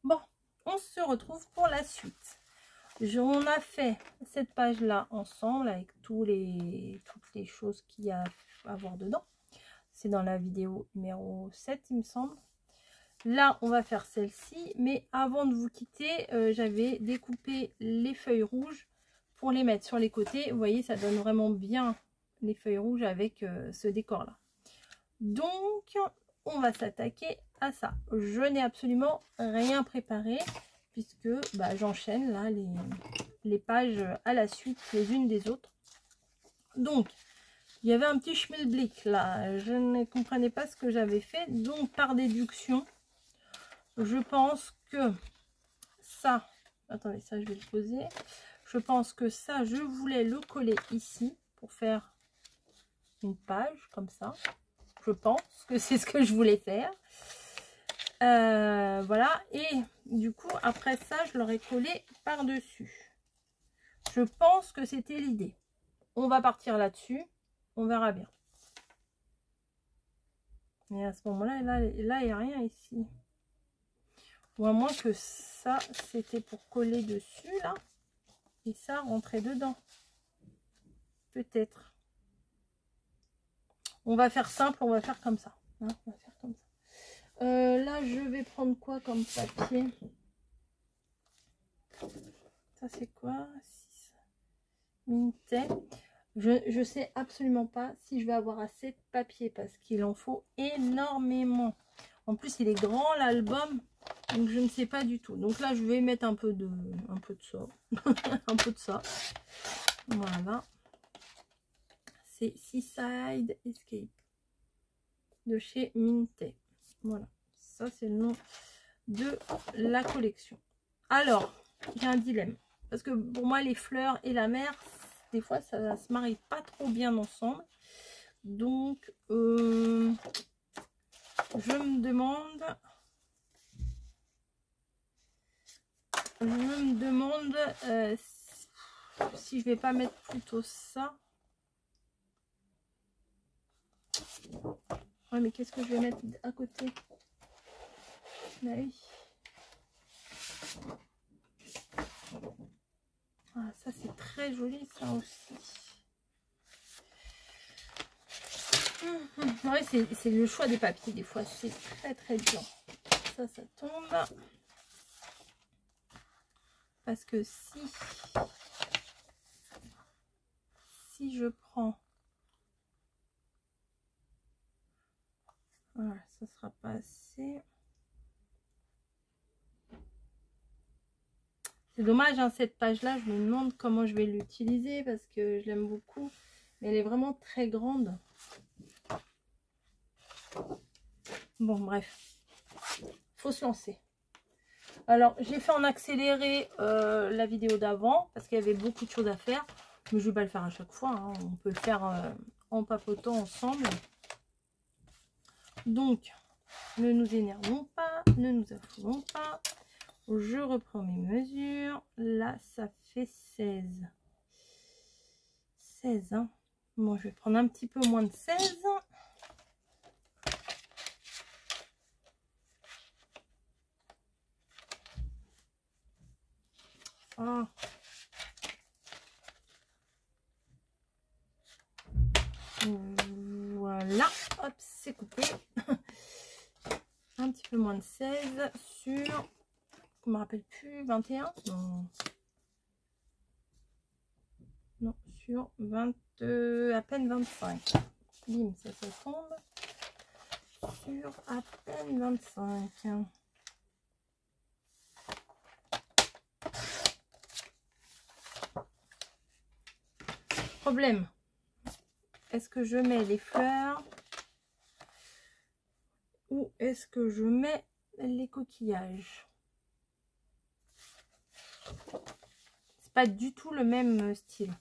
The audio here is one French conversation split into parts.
Bon, on se retrouve pour la suite. On a fait cette page là ensemble avec toutes les choses qu'il y a à voir dedans. C'est dans la vidéo numéro 7 il me semble. Là on va faire celle-ci, mais avant de vous quitter, j'avais découpé les feuilles rouges pour les mettre sur les côtés. Vous voyez, ça donne vraiment bien les feuilles rouges avec ce décor là. Donc on va s'attaquer à ça. Je n'ai absolument rien préparé puisque j'enchaîne là les pages à la suite les unes des autres. Donc il y avait un petit schmilblick là, je ne comprenais pas ce que j'avais fait, donc par déduction je pense que ça, attendez, ça je vais le poser, je pense que ça je voulais le coller ici pour faire une page comme ça. Je pense que c'est ce que je voulais faire. Voilà, et du coup après ça je l'aurais collé par dessus. Je pense que c'était l'idée. On va partir là-dessus, on verra bien. Et à ce moment là il n'y a rien ici, ou à moins que ça c'était pour coller dessus là et ça rentrer dedans, peut-être. On va faire simple, on va faire comme ça, hein, on va faire comme ça. Là je vais prendre quoi comme papier? Ça c'est quoi? Minté. Je sais absolument pas si je vais avoir assez de papier parce qu'il en faut énormément. En plus il est grand l'album, donc je ne sais pas du tout. Donc là je vais mettre un peu de ça. Un peu de ça. Voilà. C'est Seaside Escape de chez Minté. Voilà. Ça c'est le nom de la collection. Alors, j'ai un dilemme. Parce que pour moi les fleurs et la mer, des fois ça se marie pas trop bien ensemble. Donc je me demande si je vais pas mettre plutôt ça. Ouais, mais qu'est-ce que je vais mettre à côté? Bah oui. Ah, ça c'est très joli ça aussi. Ouais, c'est le choix des papiers des fois, c'est très dur. Ça tombe. Parce que si je prends, voilà, ça sera pas assez. C'est dommage, hein, cette page là, je me demande comment je vais l'utiliser parce que je l'aime beaucoup, mais elle est vraiment très grande. Bon bref, faut se lancer. Alors j'ai fait en accéléré la vidéo d'avant parce qu'il y avait beaucoup de choses à faire, mais je vais pas le faire à chaque fois, hein. On peut le faire en papotant ensemble. Donc ne nous énervons pas, ne nous affolons pas. Je reprends mes mesures. Là ça fait 16, hein. Bon, je vais prendre un petit peu moins de 16. Oh. Voilà, hop, c'est coupé. Un petit peu moins de 16 sur, je me rappelle plus, 21. Non, sur 20, à peine 25. Bim, ça tombe sur à peine 25. Problème. Est-ce que je mets les fleurs ou est-ce que je mets les coquillages? C'est pas du tout le même style.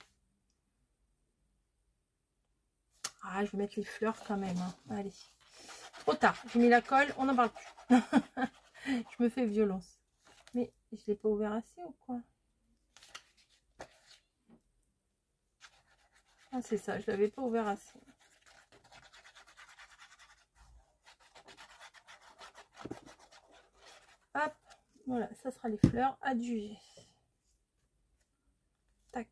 Ah, je vais mettre les fleurs quand même, hein. Allez. Trop tard, j'ai mis la colle, on n'en parle plus. Je me fais violence. Mais je l'ai pas ouvert assez ou quoi? Ah, c'est ça, je l'avais pas ouvert assez. Hop, Voilà, ça sera les fleurs adjugées. Tac.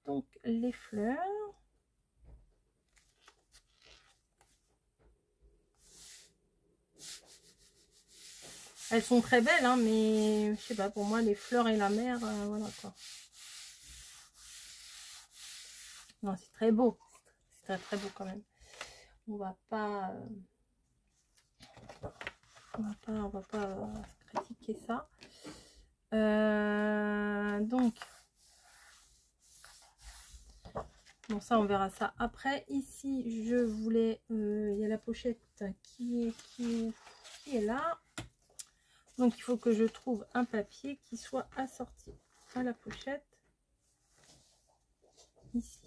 Donc les fleurs. Elles sont très belles, hein, mais je sais pas, pour moi les fleurs et la mer, voilà quoi. Non, c'est très beau. C'est très très beau quand même. On va pas critiquer ça. Donc bon, ça on verra ça après. Ici je voulais, il y a la pochette qui est là. Donc il faut que je trouve un papier qui soit assorti à la pochette. Ici.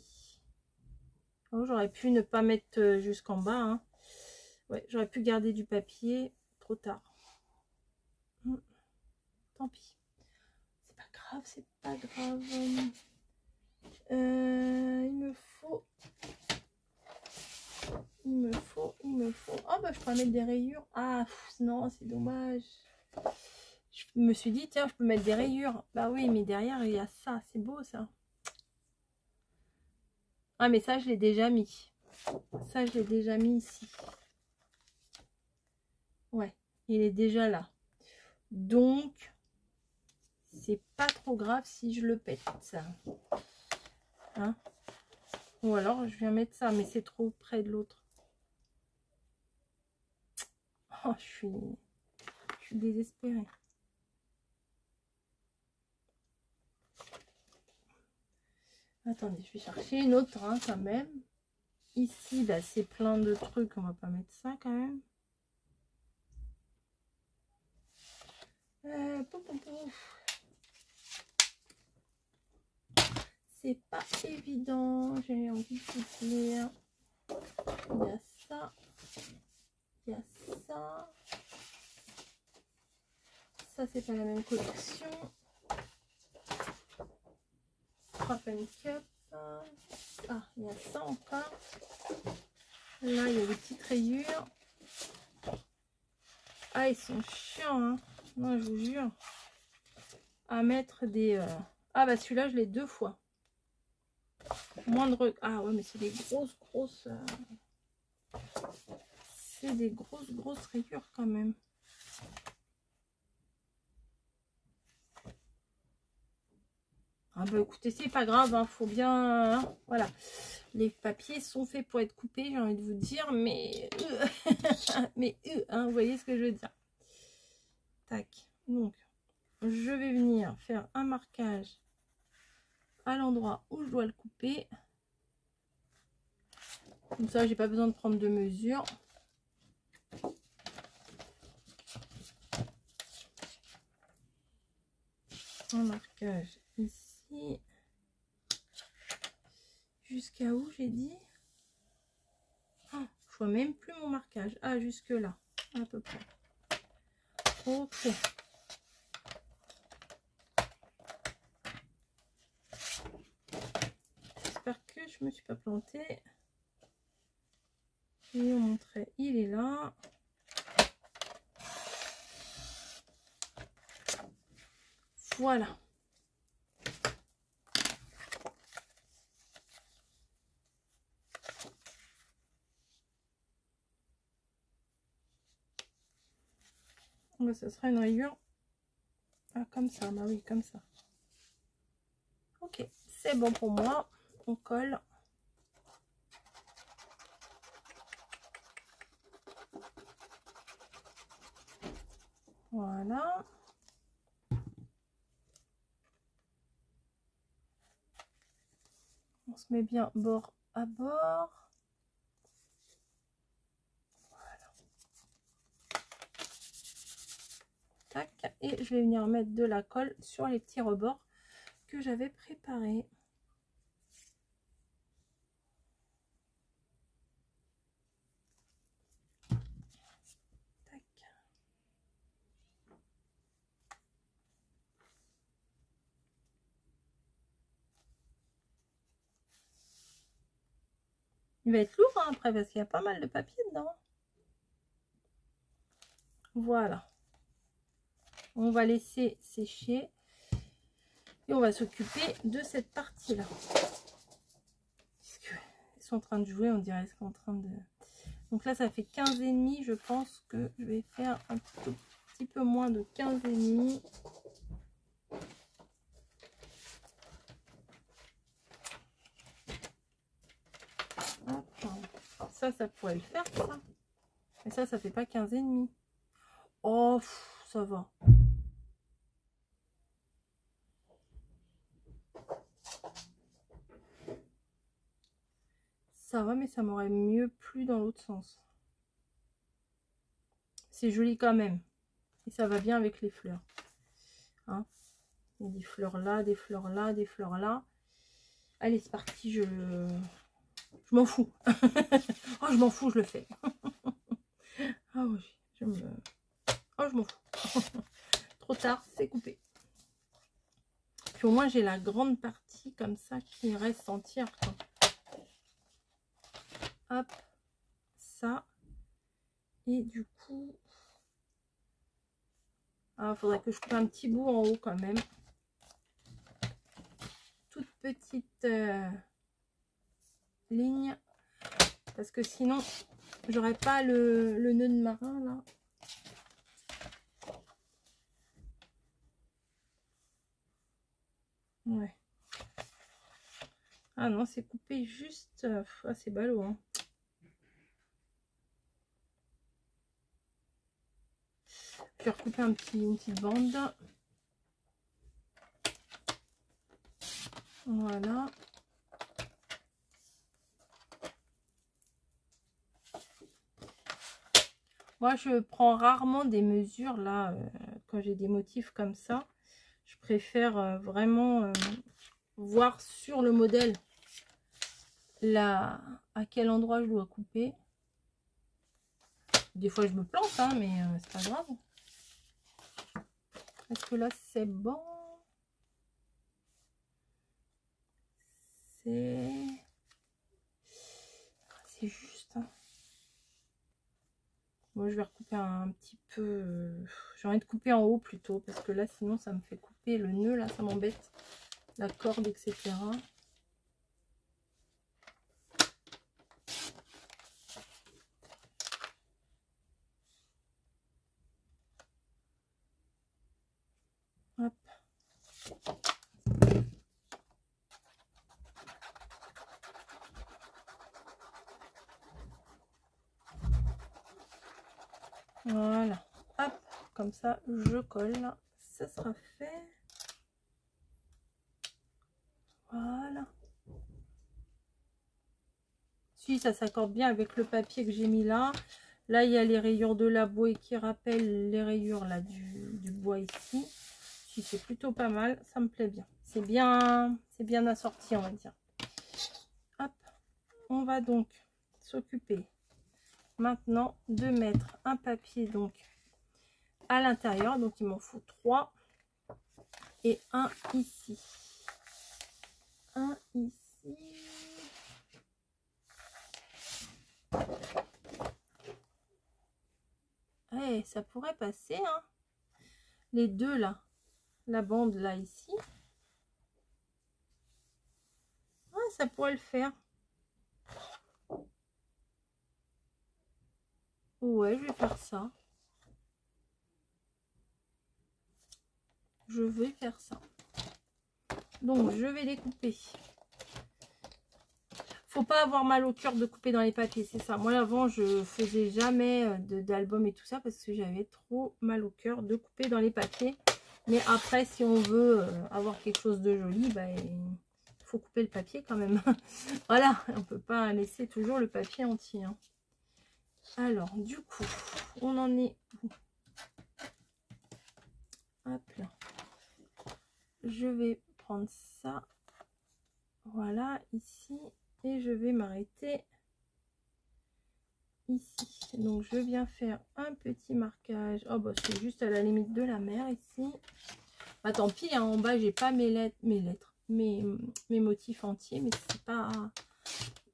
Oh, j'aurais pu ne pas mettre jusqu'en bas, hein. Ouais, j'aurais pu garder du papier. Trop tard. Tant pis. C'est pas grave, c'est pas grave. Il me faut. Ah bah je peux mettre des rayures. Ah non, c'est dommage. Je me suis dit, tiens, je peux mettre des rayures. Bah oui, mais derrière, il y a ça. C'est beau, ça. Ah, mais ça, je l'ai déjà mis. Ça, je l'ai déjà mis ici. Ouais, il est déjà là. Donc, c'est pas trop grave si je le pète. Hein? Ou alors, je viens mettre ça, mais c'est trop près de l'autre. Oh, je suis désespérée. Attendez, je vais chercher une autre, hein, quand même. Ici, là, c'est plein de trucs. On va pas mettre ça, quand même. C'est pas évident. J'ai envie de vous dire. Il y a ça. Il y a ça. Ça, c'est pas la même collection. Crop and Cup. Ah, il y a ça encore. Là, il y a des petites rayures. Ah, ils sont chiants, hein. Moi, je vous jure. À mettre des... Ah, bah celui-là, je l'ai 2 fois. Moindre... Ah, ouais, mais c'est des grosses... C'est des grosses rayures, quand même. Ah, bah écoutez, c'est pas grave, hein. Faut bien... Hein, voilà. Les papiers sont faits pour être coupés, j'ai envie de vous dire, mais... mais, hein, vous voyez ce que je veux dire. Tac. Donc, je vais venir faire un marquage à l'endroit où je dois le couper. Comme ça, j'ai pas besoin de prendre de mesure. Un marquage ici. Jusqu'à où j'ai dit? Ah, je vois même plus mon marquage. Ah, jusque là, à peu près. Ok. J'espère que je me suis pas plantée. Je vais vous montrer. Il est là. Voilà. Donc, ce sera une rayure. Ah, comme ça. Bah oui, comme ça. Ok, c'est bon pour moi. On colle. Voilà. On se met bien bord à bord. Voilà. Tac. Et je vais venir mettre de la colle sur les petits rebords que j'avais préparés. Tac. Il va être lourd, hein, après parce qu'il y a pas mal de papier dedans. Voilà. On va laisser sécher. Et on va s'occuper de cette partie-là. Ils sont en train de jouer, on dirait. Ils sont en train de... Donc là, ça fait 15,5. Je pense que je vais faire un petit peu moins de 15,5. Ça pourrait le faire, ça. Mais ça fait pas 15,5. Oh, ça va. Ça va, mais ça m'aurait mieux plu dans l'autre sens. C'est joli quand même. Et ça va bien avec les fleurs. Hein, il y a des fleurs là, des fleurs là, des fleurs là. Allez, c'est parti, je m'en fous. Oh, je m'en fous, je le fais. Ah oui, oh, je m'en fous. Trop tard, c'est coupé. Puis au moins, j'ai la grande partie comme ça qui reste entière, quoi. Hop, ça. Et du coup... Ah, faudrait que je coupe un petit bout en haut quand même. Toute petite ligne. Parce que sinon, j'aurais pas le nœud de marin là. Ouais. Ah non, c'est coupé juste... Ah, c'est ballot, hein. Je vais recouper une petite bande. Voilà. Moi, je prends rarement des mesures là, quand j'ai des motifs comme ça. Je préfère vraiment voir sur le modèle là à quel endroit je dois couper. Des fois, je me plante, hein, mais c'est pas grave. Est-ce que là, c'est bon? C'est juste. Hein. Moi, je vais recouper un petit peu. J'ai envie de couper en haut plutôt, parce que là, sinon, ça me fait couper le nœud, là, ça m'embête. La corde, etc. Hop. Voilà. Hop. Comme ça, je colle. Ça sera fait. Voilà. Si, ça s'accorde bien avec le papier que j'ai mis là. Là, il y a les rayures de la bouée qui rappellent les rayures là du bois ici. Si, c'est plutôt pas mal. Ça me plaît bien. C'est bien assorti, on va dire. Hop. On va donc s'occuper maintenant de mettre un papier donc à l'intérieur. Donc, il m'en faut 3. Et un ici. Un ici. Eh, ça pourrait passer, hein. Les deux là. La bande là, ici. Ouais, ça pourrait le faire. Ouais, je vais faire ça. Je vais faire ça. Donc, je vais découper. Faut pas avoir mal au cœur de couper dans les papiers, c'est ça. Moi, avant, je faisais jamais d'album et tout ça parce que j'avais trop mal au cœur de couper dans les papiers. Mais après, si on veut avoir quelque chose de joli, bah, il faut couper le papier quand même. Voilà, on peut pas laisser toujours le papier entier. Hein. Alors, du coup, on en est où? Hop là. Je vais prendre ça. Voilà, ici. Et je vais m'arrêter ici. Donc, je viens faire un petit marquage. Oh, bah, c'est juste à la limite de la mer ici. Bah, tant pis, hein, en bas, j'ai pas mes motifs entiers. Mais c'est pas...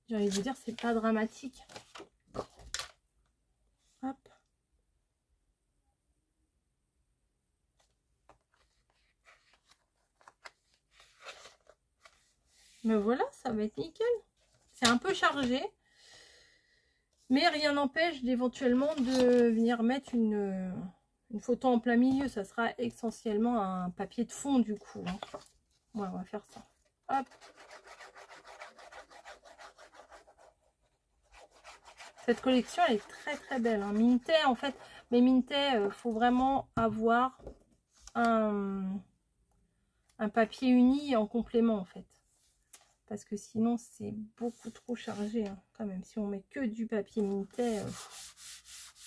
J'ai envie de vous dire, c'est pas dramatique. Hop. Mais voilà, ça va être nickel. C'est un peu chargé. Mais rien n'empêche d'éventuellement de venir mettre une photo en plein milieu. Ça sera essentiellement un papier de fond du coup. Hein. Ouais, on va faire ça. Hop. Cette collection, elle est très très belle. Hein. Minté, en fait, mais Minté, faut vraiment avoir un papier uni en complément, en fait. Parce que sinon, c'est beaucoup trop chargé, hein, quand même. Si on met que du papier Minté,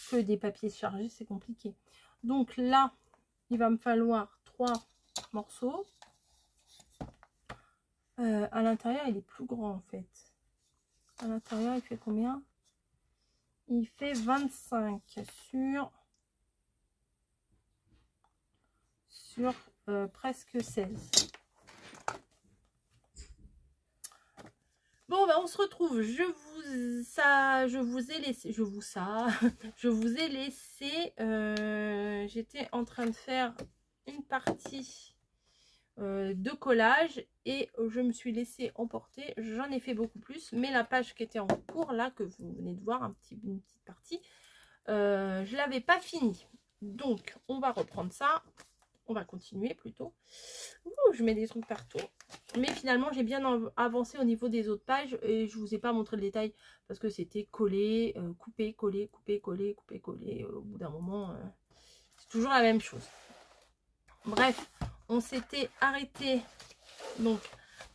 que des papiers chargés, c'est compliqué. Donc là, il va me falloir 3 morceaux. À l'intérieur, il est plus grand, en fait. À l'intérieur, il fait combien? Il fait 25 sur presque 16. Bon, ben on se retrouve. Je vous ai laissé. J'étais en train de faire une partie de collage et je me suis laissée emporter. J'en ai fait beaucoup plus, mais la page qui était en cours là, que vous venez de voir, une petite partie, je l'avais pas fini. Donc, on va reprendre ça. On va continuer plutôt. Ouh, je mets des trucs partout. Mais finalement, j'ai bien avancé au niveau des autres pages. Et je vous ai pas montré le détail parce que c'était coller, couper, coller, couper, coller, couper, coller. Au bout d'un moment, c'est toujours la même chose. Bref, on s'était arrêté donc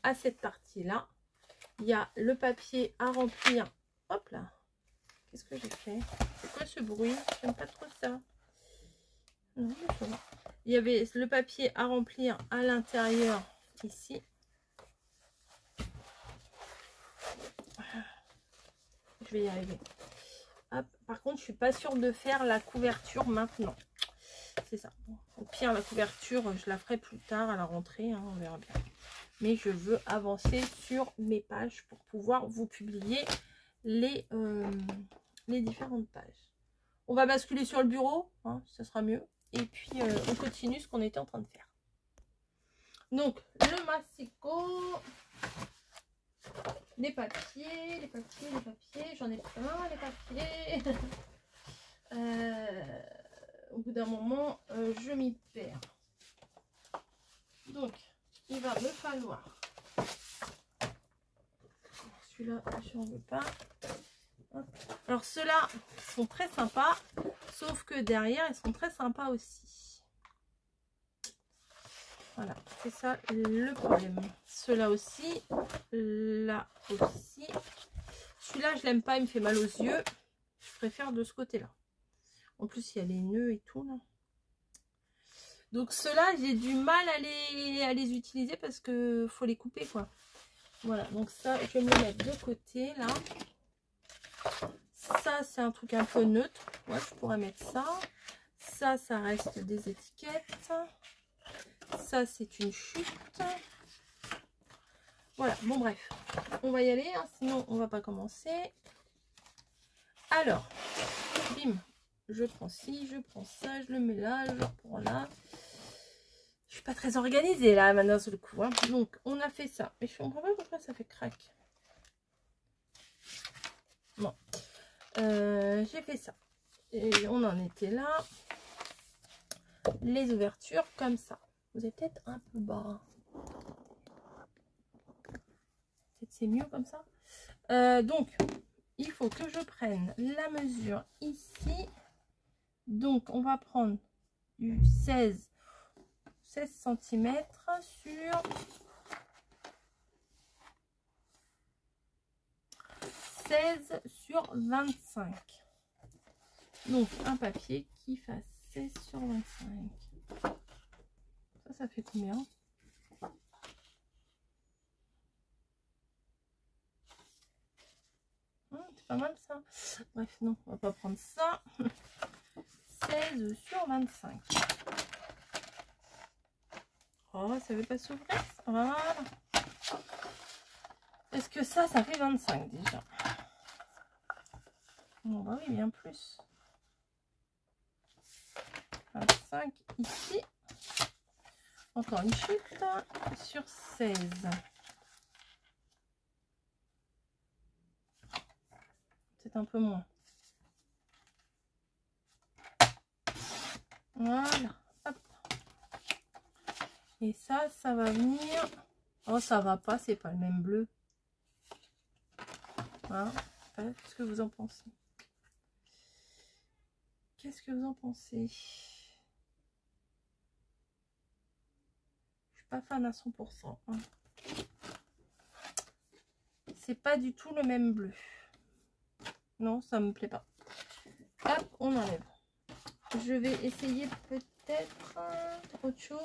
à cette partie-là. Il y a le papier à remplir. Hop là. Qu'est-ce que j'ai fait? C'est quoi ce bruit? J'aime pas trop ça. Non, il y avait le papier à remplir à l'intérieur ici. Je vais y arriver. Hop. Par contre, je suis pas sûre de faire la couverture maintenant. C'est ça. Au pire, la couverture, je la ferai plus tard à la rentrée. Hein, on verra bien. Mais je veux avancer sur mes pages pour pouvoir vous publier les différentes pages. On va basculer sur le bureau. Hein, ça sera mieux. Et puis, on continue ce qu'on était en train de faire. Donc, le massicot, les papiers, j'en ai plein, les papiers. Au bout d'un moment, je m'y perds. Donc, il va me falloir... Celui-là, je n'en veux pas. Hop. Alors, ceux-là sont très sympas, sauf que derrière, ils sont très sympas aussi. Voilà, c'est ça le problème. Ceux-là aussi, là aussi. Celui-là, je l'aime pas, il me fait mal aux yeux. Je préfère de ce côté-là. En plus, il y a les nœuds et tout, là. Donc, ceux-là, j'ai du mal à les utiliser parce que faut les couper, quoi. Voilà, donc ça, je vais me le mettre de côté, là. Ça, c'est un truc un peu neutre. Ouais, je pourrais mettre ça. Ça reste des étiquettes. Ça, c'est une chute. Voilà, bon bref. On va y aller, hein, sinon on va pas commencer. Alors, bim. Je prends ci, je prends ça, je le mets là, je le reprends là. Je suis pas très organisée là, maintenant sur le coup. Hein. Donc, on a fait ça. Mais je comprends pas pourquoi ça fait crack. Bon. J'ai fait ça. Et on en était là. Les ouvertures comme ça. Vous êtes peut-être un peu bas. Peut-être c'est mieux comme ça. Donc, il faut que je prenne la mesure ici. Donc, on va prendre du 16 cm sur 16 sur 25. Donc, un papier qui fasse 16 sur 25. Ça fait combien? C'est pas mal ça. Bref, non, on va pas prendre ça. 16 sur 25. Oh, ça veut pas s'ouvrir. Voilà. Est-ce que ça fait 25 déjà? Bon, bah oui, bien plus. 25 ici. Encore une chute sur 16. peut-être un peu moins. Voilà. Hop. Et ça va venir. Oh, ça va pas, c'est pas le même bleu. Voilà. Qu'est-ce que vous en pensez? Qu'est-ce que vous en pensez? Je suis pas fan à 100%. Hein. C'est pas du tout le même bleu. Non, ça me plaît pas. Hop, on enlève. Je vais essayer peut-être autre chose.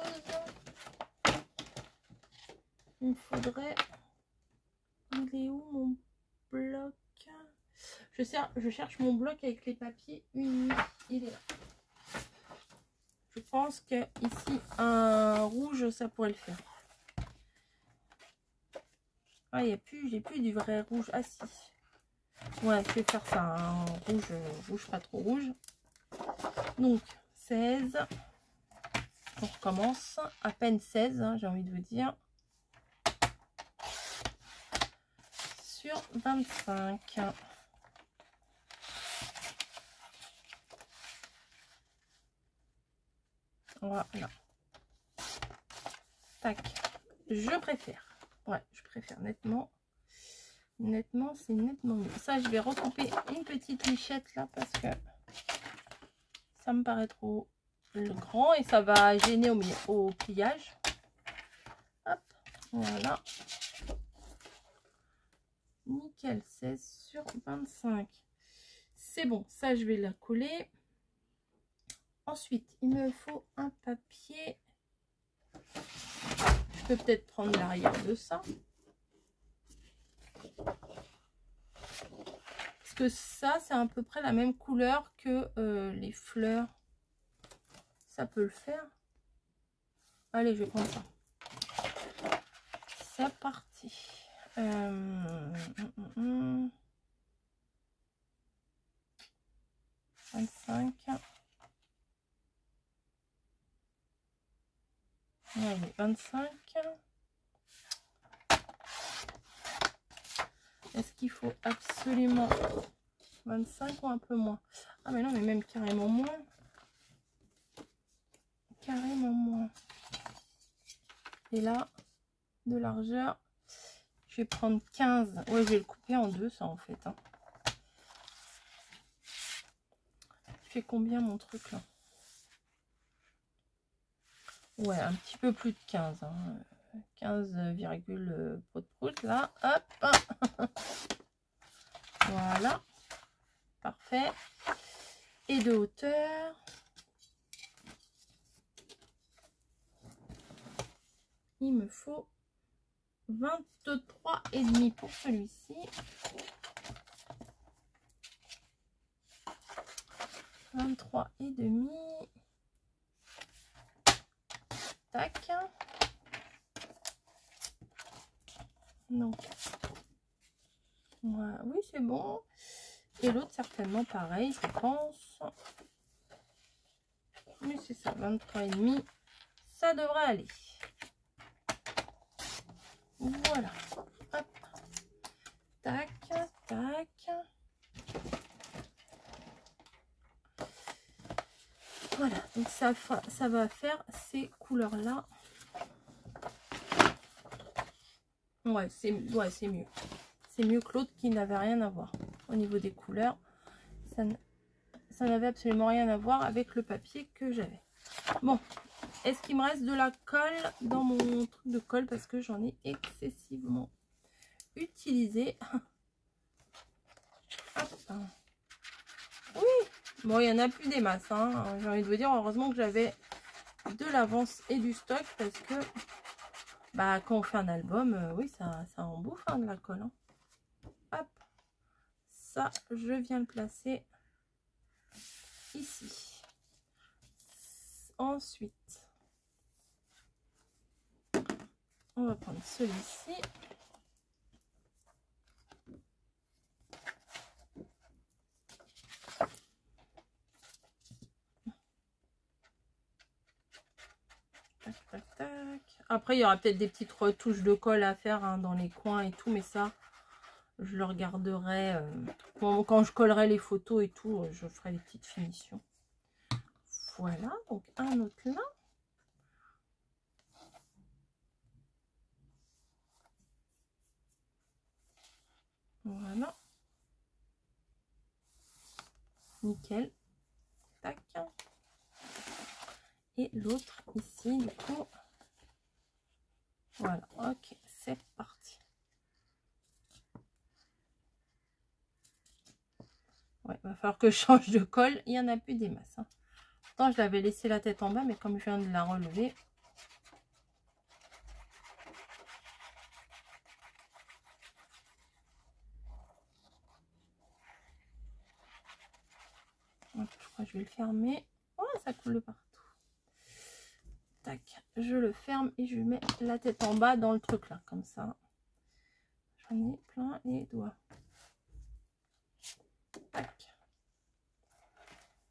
Il me faudrait... Il est où mon bloc? Je cherche mon bloc avec les papiers unis. Il est là. Je pense que ici un rouge, ça pourrait le faire. Ah, j'ai plus du vrai rouge. Ah si. Ouais, je vais faire ça. Un rouge pas trop rouge. Donc 16. On recommence. À peine 16, hein, j'ai envie de vous dire. Sur 25. Voilà. Tac. Je préfère. Ouais, je préfère nettement. Nettement, c'est nettement mieux. Ça, je vais recouper une petite lichette là parce que ça me paraît trop grand et ça va gêner au pliage. Hop, voilà. Nickel, 16 sur 25. C'est bon, ça je vais la coller. Ensuite, il me faut un papier. Je peux peut-être prendre l'arrière de ça. Parce que ça, c'est à peu près la même couleur que les fleurs. Ça peut le faire. Allez, je vais prendre ça. C'est parti. 25. Allez, 25. Est-ce qu'il faut absolument 25 ou un peu moins? Ah mais non, mais même carrément moins. Carrément moins. Et là, de largeur, je vais prendre 15. Ouais, je vais le couper en deux, ça en fait. Hein. Il fait combien mon truc là? Ouais, un petit peu plus de 15. Hein. 15, prout là. Hop. Voilà. Parfait. Et de hauteur. Il me faut 23,5 pour celui-ci. 23,5. Tac. Donc, voilà. Oui, c'est bon. Et l'autre, certainement pareil, je pense. Mais c'est ça, 23,5. Ça devrait aller. Voilà. Hop. Tac, tac. Voilà. Donc, ça va faire ces couleurs-là. Ouais, c'est mieux. C'est mieux que l'autre qui n'avait rien à voir. Au niveau des couleurs, ça n'avait absolument rien à voir avec le papier que j'avais. Bon, est-ce qu'il me reste de la colle dans mon truc de colle? Parce que j'en ai excessivement utilisé. Hop. Oui, bon, il n'y en a plus des masses. Hein. J'ai envie de vous dire, heureusement que j'avais de l'avance et du stock. Parce que bah, quand on fait un album, oui, ça en bouffe hein, de la colle. Hein. Hop. Ça, je viens le placer ici. Ensuite, on va prendre celui-ci. Tac, tac, tac. Après, il y aura peut-être des petites retouches de colle à faire hein, dans les coins et tout, mais ça, je le regarderai quand je collerai les photos et tout, je ferai les petites finitions. Voilà, donc un autre là. Voilà. Nickel. Tac. Et l'autre ici, du coup. Voilà, ok, c'est parti. Ouais, va falloir que je change de colle. Il n'y en a plus des masses. Hein. Pourtant, je l'avais laissé la tête en bas, mais comme je viens de la relever. Je crois que je vais le fermer. Oh, ça coule de partout. Tac, je le ferme et je mets la tête en bas dans le truc là, comme ça. J'en ai plein les doigts. Tac.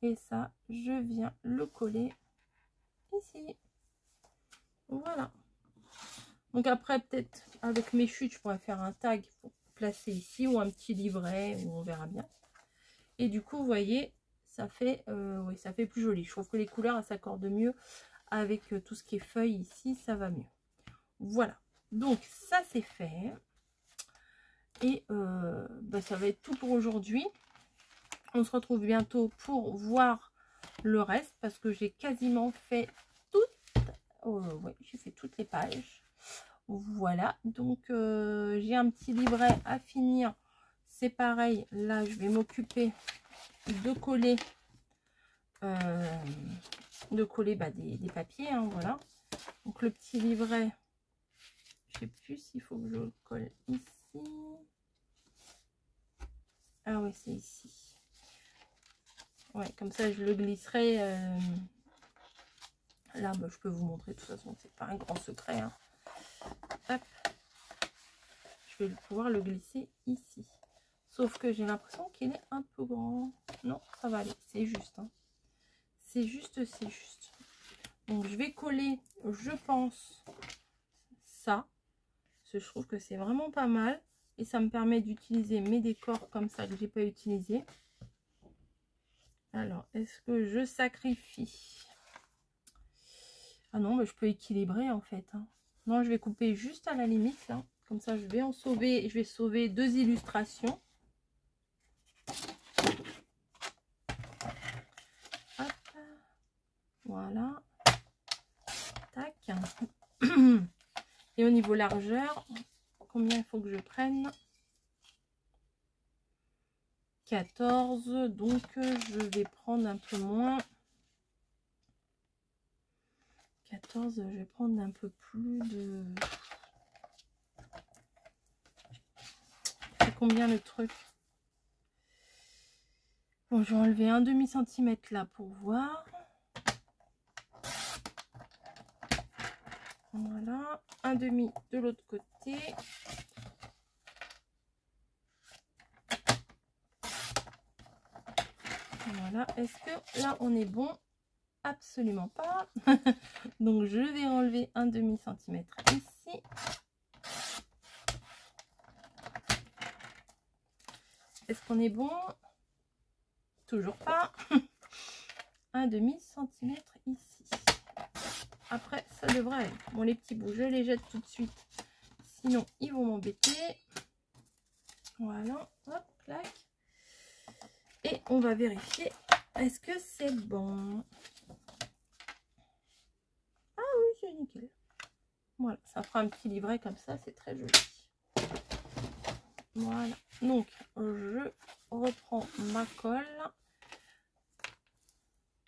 Et ça, je viens le coller ici. Voilà. Donc après, peut-être avec mes chutes, je pourrais faire un tag pour placer ici ou un petit livret, ou on verra bien. Et du coup, vous voyez, ça fait, oui, ça fait plus joli. Je trouve que les couleurs s'accordent mieux avec tout ce qui est feuilles ici, ça va mieux. Voilà. Donc ça, c'est fait. Et bah, ça va être tout pour aujourd'hui. On se retrouve bientôt pour voir le reste parce que j'ai quasiment fait toutes. Ouais, j'ai fait toutes les pages. Voilà, donc j'ai un petit livret à finir. C'est pareil, là je vais m'occuper de coller bah, des papiers, hein, voilà. Donc le petit livret, je sais plus s'il faut que je le colle ici. Ah oui, c'est ici. Ouais, comme ça je le glisserai. Là, bah, je peux vous montrer, de toute façon, c'est pas un grand secret. Hein. Hop. Je vais pouvoir le glisser ici. Sauf que j'ai l'impression qu'il est un peu grand. Non, ça va aller, c'est juste. Hein. C'est juste, c'est juste. Donc je vais coller, je pense, ça. Parce que je trouve que c'est vraiment pas mal. Et ça me permet d'utiliser mes décors comme ça que j'ai pas utilisé. Alors, est-ce que je sacrifie? Ah non, mais je peux équilibrer en fait. Hein. Non, je vais couper juste à la limite. Là. Comme ça, je vais en sauver. Je vais sauver 2 illustrations. Hop. Voilà. Tac. Et au niveau largeur, combien il faut que je prenne? 14. Donc, je vais prendre un peu moins. 14, je vais prendre un peu plus de... C'est combien le truc? Bon, je vais enlever un demi-centimètre là pour voir. Voilà, un demi de l'autre côté. Voilà, est-ce que là on est bon? Absolument pas. Donc je vais enlever un demi-centimètre ici. Est-ce qu'on est bon? Toujours pas. Un demi-centimètre ici. Après, ça devrait aller. Bon, les petits bouts, je les jette tout de suite. Sinon, ils vont m'embêter. Voilà. Hop, clac. Et on va vérifier. Est-ce que c'est bon? Ah oui, c'est nickel. Voilà, ça fera un petit livret comme ça. C'est très joli. Voilà. Donc, je reprends ma colle.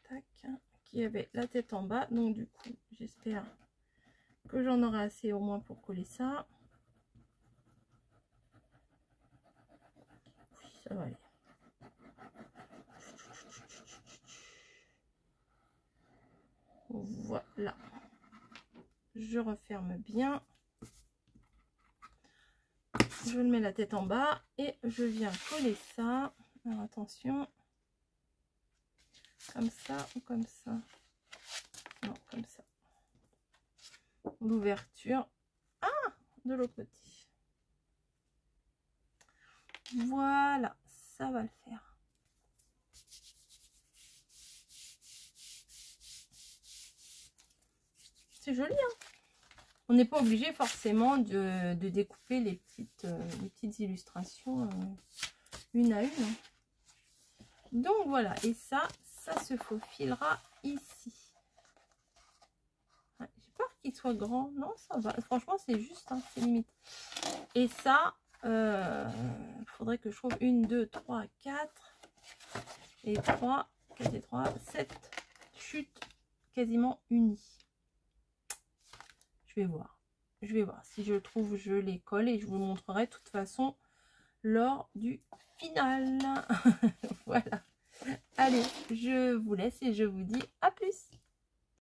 Tac. Qui avait la tête en bas. Donc, du coup, j'espère que j'en aurai assez au moins pour coller ça. Oui, ça va aller. Voilà. Je referme bien. Je le mets la tête en bas et je viens coller ça. Alors attention. Comme ça ou comme ça? Non, comme ça. L'ouverture. Ah, de l'autre côté. Voilà, ça va le faire. C'est joli, hein. On n'est pas obligé forcément de découper les petites illustrations une à une. Donc voilà, et ça se faufilera ici. Ouais, j'ai peur qu'il soit grand. Non, ça va. Franchement, c'est juste, hein, c'est limite. Et ça, il faudrait que je trouve 1, 2, 3, 4 et 3, 4 et 3, 7 chutes quasiment unies. Je vais voir. Je vais voir. Si je trouve, je les colle et je vous montrerai de toute façon lors du final. Voilà. Allez, je vous laisse et je vous dis à plus.